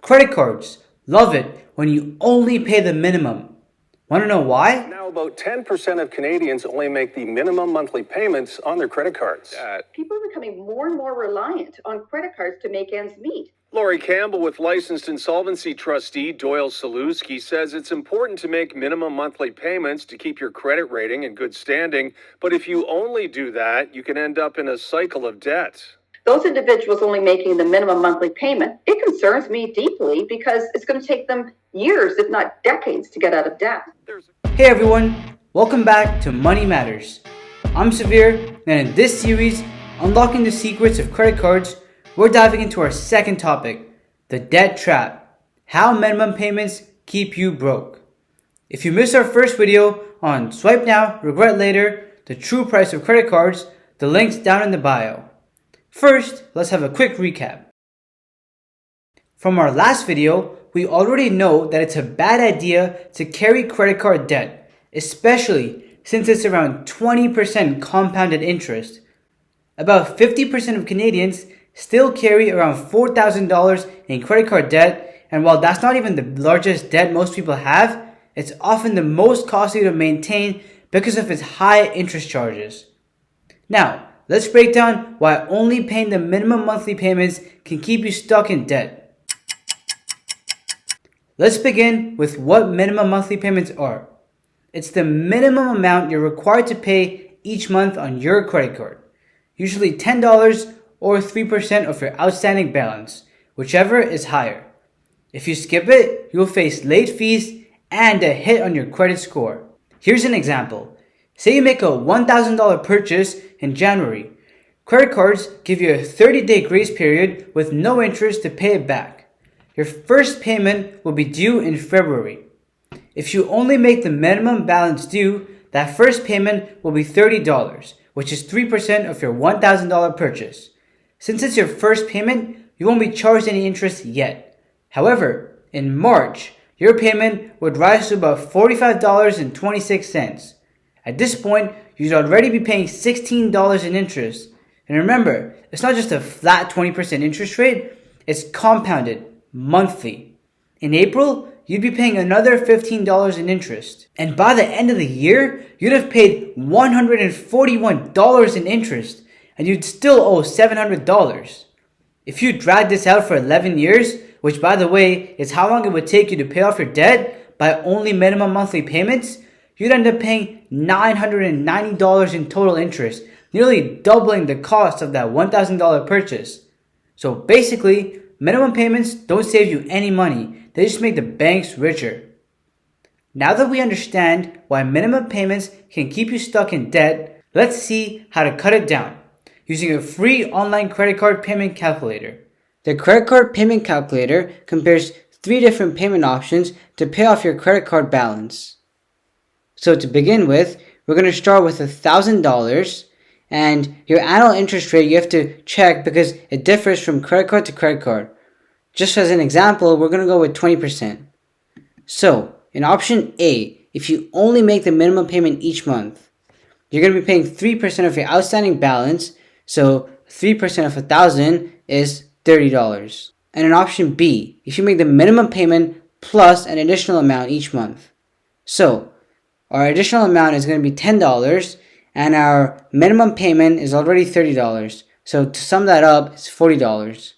Credit cards. Love it when you only pay the minimum. Want to know why? Now about 10% of Canadians only make the minimum monthly payments on their credit cards. People are becoming more and more reliant on credit cards to make ends meet. Lori Campbell with licensed insolvency trustee Doyle Saluski says it's important to make minimum monthly payments to keep your credit rating in good standing. But if you only do that, you can end up in a cycle of debt. Those individuals only making the minimum monthly payment, it concerns me deeply because it's going to take them years, if not decades, to get out of debt. Hey everyone, welcome back to Money Matters. I'm Savir, and in this series, Unlocking the Secrets of Credit Cards, we're diving into our second topic, the debt trap, how minimum payments keep you broke. If you missed our first video on Swipe Now, Regret Later, the true price of credit cards, the link's down in the bio. First, let's have a quick recap. From our last video, we already know that it's a bad idea to carry credit card debt, especially since it's around 20% compounded interest. About 50% of Canadians still carry around $4,000 in credit card debt, and while that's not even the largest debt most people have, it's often the most costly to maintain because of its high interest charges. Now, let's break down why only paying the minimum monthly payments can keep you stuck in debt. Let's begin with what minimum monthly payments are. It's the minimum amount you're required to pay each month on your credit card, usually $10 or 3% of your outstanding balance, whichever is higher. If you skip it, you'll face late fees and a hit on your credit score. Here's an example. Say you make a $1,000 purchase in January. Credit cards give you a 30-day grace period with no interest to pay it back. Your first payment will be due in February. If you only make the minimum balance due, that first payment will be $30, which is 3% of your $1,000 purchase. Since it's your first payment, you won't be charged any interest yet. However, in March, your payment would rise to about $45.26. At this point, you'd already be paying $16 in interest. And remember, it's not just a flat 20% interest rate, it's compounded monthly. In April, you'd be paying another $15 in interest. And by the end of the year, you'd have paid $141 in interest, and you'd still owe $700. If you drag this out for 11 years, which by the way is how long it would take you to pay off your debt by only minimum monthly payments, you'd end up paying $990 in total interest, nearly doubling the cost of that $1,000 purchase. So basically, minimum payments don't save you any money, they just make the banks richer. Now that we understand why minimum payments can keep you stuck in debt, let's see how to cut it down using a free online credit card payment calculator. The credit card payment calculator compares 3 different payment options to pay off your credit card balance. So to begin with, we're going to start with $1,000, and your annual interest rate you have to check because it differs from credit card to credit card. Just as an example, we're going to go with 20%. So, in option A, if you only make the minimum payment each month, you're going to be paying 3% of your outstanding balance, so 3% of $1,000 is $30. And in option B, if you make the minimum payment plus an additional amount each month. So, our additional amount is going to be $10, and our minimum payment is already $30. So to sum that up, it's $40.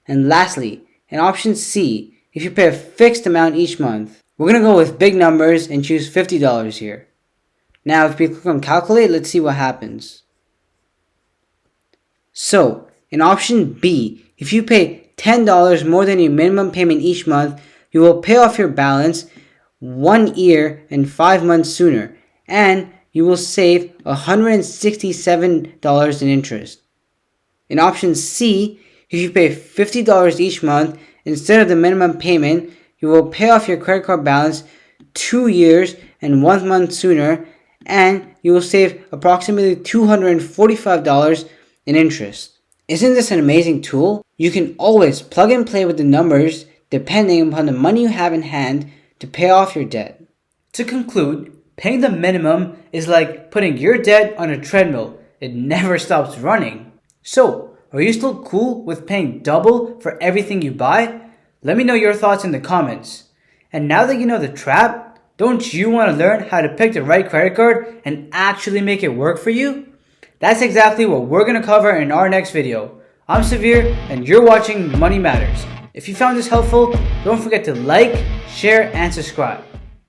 And lastly, in option C, if you pay a fixed amount each month, we're going to go with big numbers and choose $50 here. Now if we click on calculate, let's see what happens. So, in option B, if you pay $10 more than your minimum payment each month, you will pay off your balance 1 year and 5 months sooner, and you will save $167 in interest. In option C, if you pay $50 each month instead of the minimum payment, you will pay off your credit card balance 2 years and 1 month sooner, and you will save approximately $245 in interest. Isn't this an amazing tool? You can always plug and play with the numbers depending upon the money you have in hand to pay off your debt. To conclude, paying the minimum is like putting your debt on a treadmill. It never stops running. So, are you still cool with paying double for everything you buy? Let me know your thoughts in the comments. And now that you know the trap, don't you want to learn how to pick the right credit card and actually make it work for you? That's exactly what we're going to cover in our next video. I'm Savir, and you're watching Money Matters. If you found this helpful, don't forget to like, share, and subscribe.